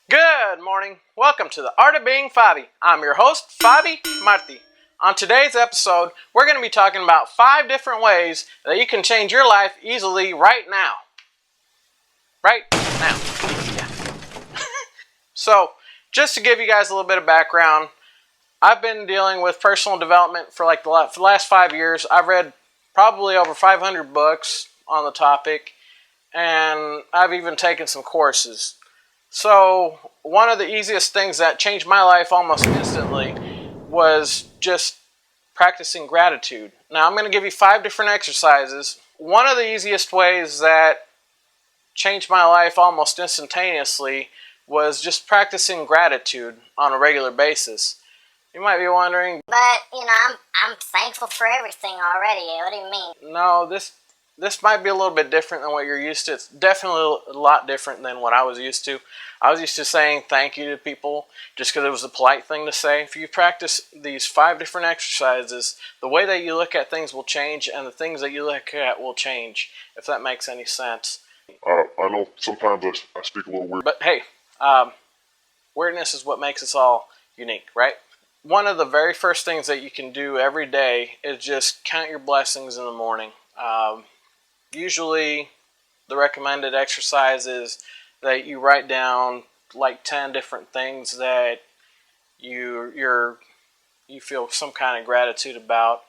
Good morning. Welcome to the Art of Being Favi. I'm your host, Favi Marti. On today's episode, we're going to be talking about 5 different ways that you can change your life easily right now. Right now. Yeah. So, just to give you guys a little bit of background, I've been dealing with personal development for like the last 5 years. I've read probably over 500 books on the topic, and I've even taken some courses. So, one of the easiest things that changed my life almost instantly was just practicing gratitude. Now, I'm going to give you 5 different exercises. One of the easiest ways that changed my life almost instantaneously was just practicing gratitude on a regular basis. You might be wondering, But, I'm thankful for everything already. What do you mean? no, this might be a little bit different than what you're used to. It's definitely a lot different than what I was used to. I was used to saying thank you to people just because it was a polite thing to say. If you practice these 5 different exercises, the way that you look at things will change, and the things that you look at will change, if that makes any sense. I know sometimes I speak a little weird. But hey, weirdness is what makes us all unique, right? One of the very first things that you can do every day is just count your blessings in the morning. Usually, the recommended exercise is that you write down like 10 different things that you feel some kind of gratitude about.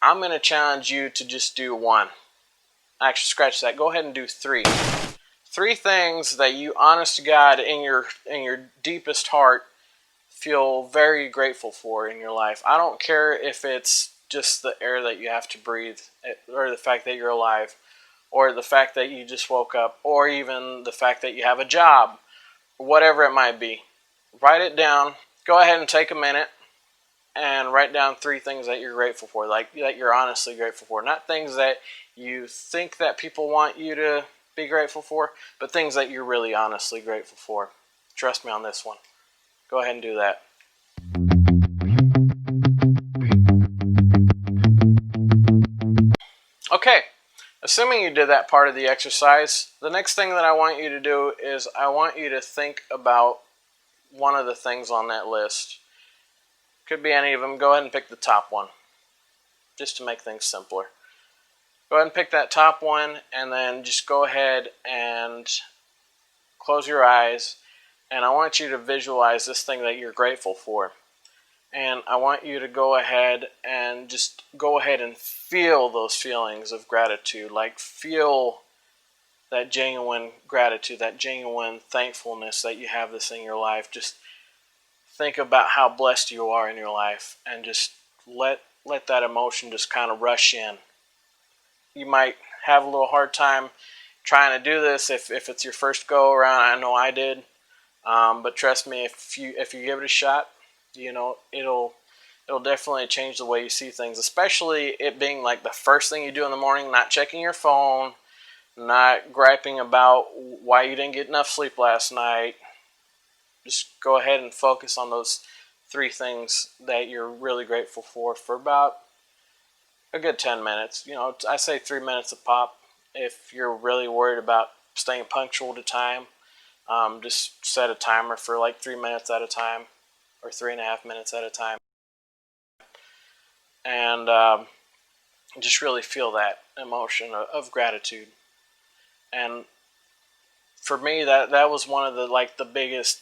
I'm going to challenge you to just do 1. Actually, scratch that. Go ahead and do 3. 3 things that you, honest to God, in your deepest heart, feel very grateful for in your life. I don't care if it's just the air that you have to breathe, or the fact that you're alive, or the fact that you just woke up, or even the fact that you have a job, whatever it might be. Write it down. Go ahead and take a minute and write down 3 things that you're grateful for, like that you're honestly grateful for. Not things that you think that people want you to be grateful for, but things that you're really honestly grateful for. Trust me on this one. Go ahead and do that. Okay, assuming you did that part of the exercise, the next thing that I want you to do is I want you to think about one of the things on that list. Could be any of them. Go ahead and pick the top one, just to make things simpler. Go ahead and pick that top one, and then just go ahead and close your eyes, and I want you to visualize this thing that you're grateful for. And I want you to go ahead and just go ahead and feel those feelings of gratitude. Like, feel that genuine gratitude, that genuine thankfulness that you have this in your life. Just think about how blessed you are in your life, and just let that emotion just kind of rush in. You might have a little hard time trying to do this if it's your first go around. I know I did, but trust me, if you give it a shot, it'll definitely change the way you see things. Especially it being like the first thing you do in the morning, not checking your phone, not griping about why you didn't get enough sleep last night. Just go ahead and focus on those 3 things that you're really grateful for about a good 10 minutes. I say 3 minutes a pop. If you're really worried about staying punctual to time, just set a timer for like 3 minutes at a time, or 3.5 minutes at a time, and just really feel that emotion of gratitude. And for me, that was one of the biggest,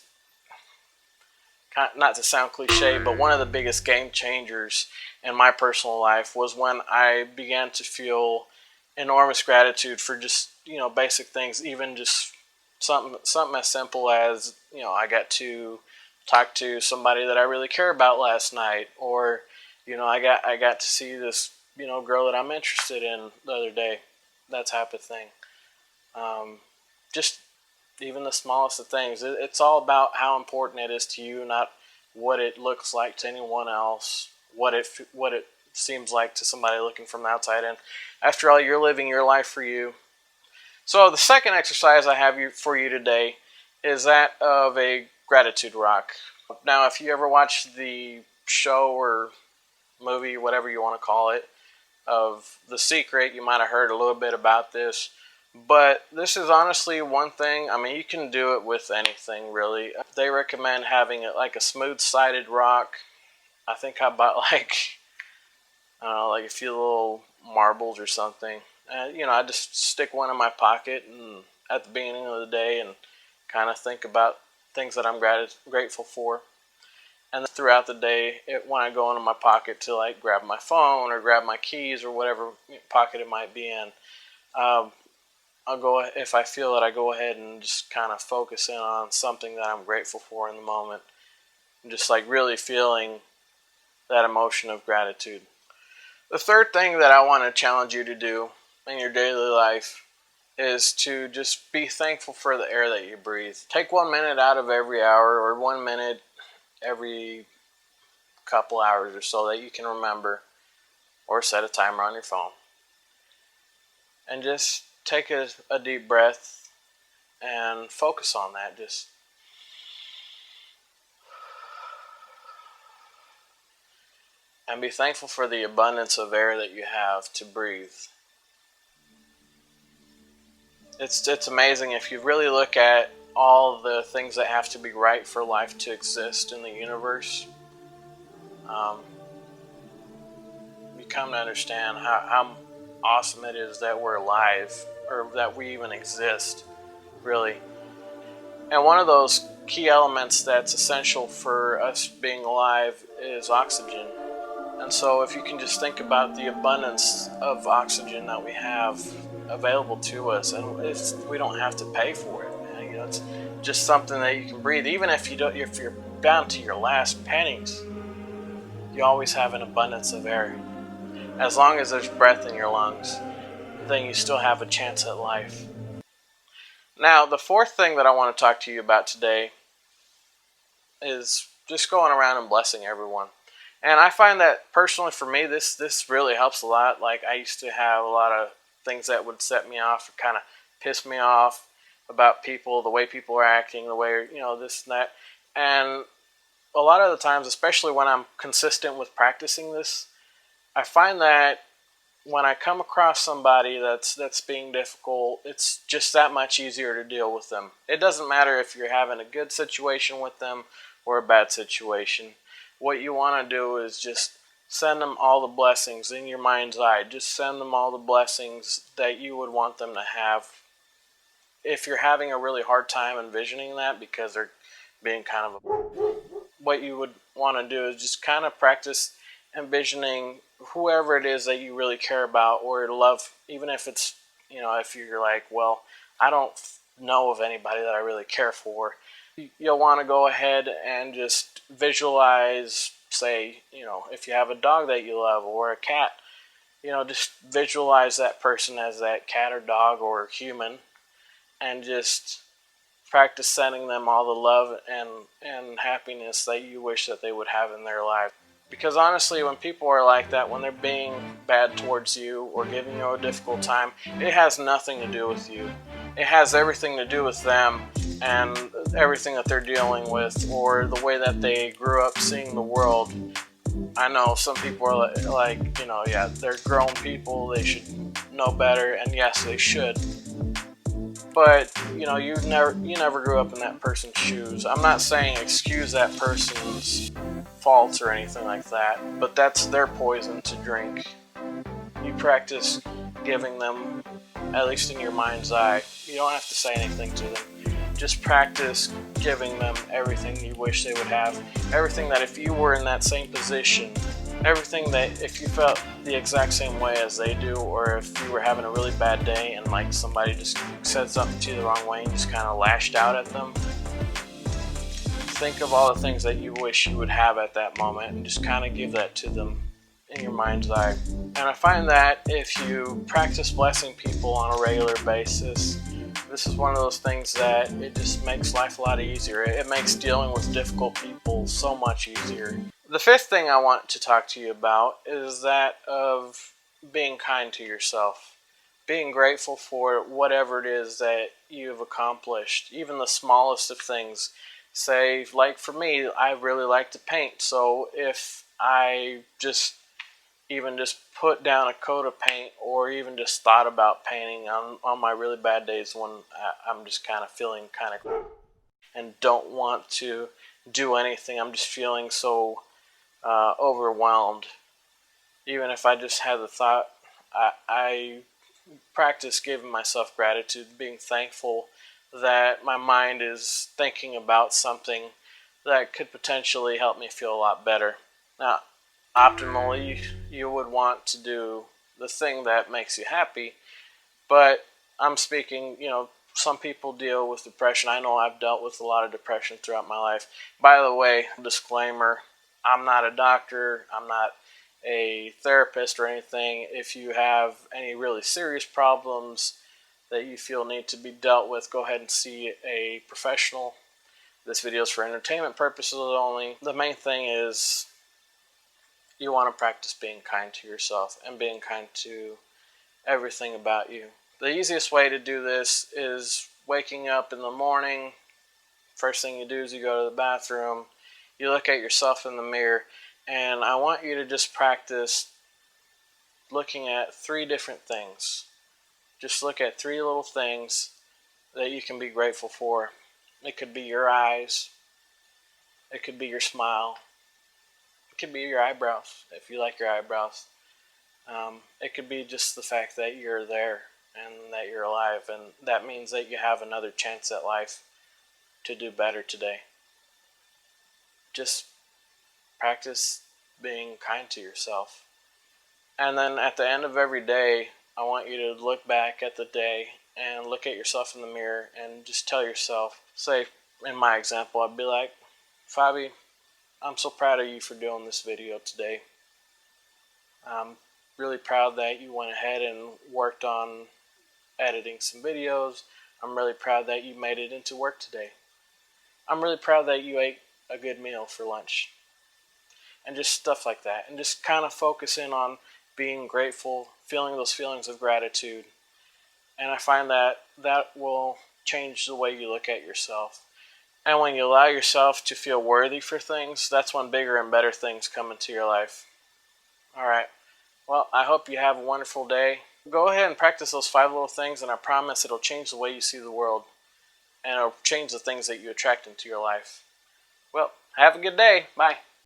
not to sound cliche, but one of the biggest game changers in my personal life was when I began to feel enormous gratitude for just basic things, even just something as simple as I got to talk to somebody that I really care about last night, or I got to see this girl that I'm interested in the other day, that type of thing. Just even the smallest of things. It's all about how important it is to you, not what it looks like to anyone else, what it seems like to somebody looking from the outside in. After all, you're living your life for you. So the second exercise I have for you today is that of a gratitude rock. Now, if you ever watch the show or movie, whatever you want to call it, of The Secret, you might have heard a little bit about this, But this is honestly one thing. I mean, you can do it with anything really. They recommend having it like a smooth-sided rock. I think I bought like, I don't know, like a few little marbles or something. And I just stick one in my pocket and at the beginning of the day and kind of think about things that I'm grateful for. And then throughout the day, when I go into my pocket to like grab my phone or grab my keys or whatever pocket it might be in, um, I'll go, if I feel it, I go ahead and just kind of focus in on something that I'm grateful for in the moment. And just like really feeling that emotion of gratitude. The third thing that I want to challenge you to do in your daily life is to just be thankful for the air that you breathe. Take 1 minute out of every hour or 1 minute every couple hours or so that you can remember, or set a timer on your phone. And just take a deep breath and focus on that. And be thankful for the abundance of air that you have to breathe. It's amazing if you really look at all the things that have to be right for life to exist in the universe. Um, you come to understand how awesome it is that we're alive, or that we even exist, really. And one of those key elements that's essential for us being alive is oxygen. And so if you can just think about the abundance of oxygen that we have available to us, and we don't have to pay for it, man. It's just something that you can breathe. Even if if you're down to your last pennies, you always have an abundance of air. As long as there's breath in your lungs, then you still have a chance at life. Now, the fourth thing that I want to talk to you about today is just going around and blessing everyone. And I find that personally for me, this really helps a lot. Like, I used to have a lot of things that would set me off, or kind of piss me off about people, the way people are acting, the way, this and that. And a lot of the times, especially when I'm consistent with practicing this, I find that when I come across somebody that's being difficult, it's just that much easier to deal with them. It doesn't matter if you're having a good situation with them or a bad situation. What you want to do is just send them all the blessings in your mind's eye. Just send them all the blessings that you would want them to have. If you're having a really hard time envisioning that because they're being kind of what you would want to do is just kind of practice envisioning whoever it is that you really care about or love, even if it's, if you're like, well, I don't know of anybody that I really care for. You'll want to go ahead and just visualize, say, if you have a dog that you love or a cat, just visualize that person as that cat or dog or human, and just practice sending them all the love and happiness that you wish that they would have in their life. Because honestly, when people are like that, when they're being bad towards you or giving you a difficult time, it has nothing to do with you. It has everything to do with them and everything that they're dealing with, or the way that they grew up seeing the world. I know some people are like, yeah, they're grown people, they should know better, and yes, they should. But you never grew up in that person's shoes. I'm not saying excuse that person's faults or anything like that, but that's their poison to drink. You practice giving them, at least in your mind's eye, you don't have to say anything to them. Just practice giving them everything you wish they would have. Everything that if you were in that same position, everything that if you felt the exact same way as they do, or if you were having a really bad day and like somebody just said something to you the wrong way and just kind of lashed out at them, think of all the things that you wish you would have at that moment and just kind of give that to them in your mind's eye. And I find that if you practice blessing people on a regular basis, this is one of those things that it just makes life a lot easier. It makes dealing with difficult people so much easier. The fifth thing I want to talk to you about is that of being kind to yourself. Being grateful for whatever it is that you've accomplished, even the smallest of things. Say, like for me, I really like to paint, so if I just even just put down a coat of paint, or even just thought about painting on my really bad days when I'm just kind of feeling kind of and don't want to do anything. I'm just feeling so overwhelmed. Even if I just had the thought, I practice giving myself gratitude, being thankful that my mind is thinking about something that could potentially help me feel a lot better. Now, optimally, you would want to do the thing that makes you happy, but I'm speaking, some people deal with depression. I know I've dealt with a lot of depression throughout my life. By the way, disclaimer, I'm not a doctor, I'm not a therapist or anything. If you have any really serious problems that you feel need to be dealt with, go ahead and see a professional. This video is for entertainment purposes only. The main thing is you want to practice being kind to yourself and being kind to everything about you. The easiest way to do this is waking up in the morning. First thing you do is you go to the bathroom, you look at yourself in the mirror, and I want you to just practice looking at 3 different things. Just look at 3 little things that you can be grateful for. It could be your eyes, it could be your smile, it could be your eyebrows, if you like your eyebrows. It could be just the fact that you're there and that you're alive, and that means that you have another chance at life to do better today. Just practice being kind to yourself. And then at the end of every day, I want you to look back at the day and look at yourself in the mirror and just tell yourself, say, in my example, I'd be like, Favi, I'm so proud of you for doing this video today. I'm really proud that you went ahead and worked on editing some videos. I'm really proud that you made it into work today. I'm really proud that you ate a good meal for lunch. And just stuff like that. And just kind of focus in on being grateful, feeling those feelings of gratitude. And I find that that will change the way you look at yourself. And when you allow yourself to feel worthy for things, that's when bigger and better things come into your life. Alright, well, I hope you have a wonderful day. Go ahead and practice those 5 little things, and I promise it'll change the way you see the world. And it'll change the things that you attract into your life. Well, have a good day. Bye.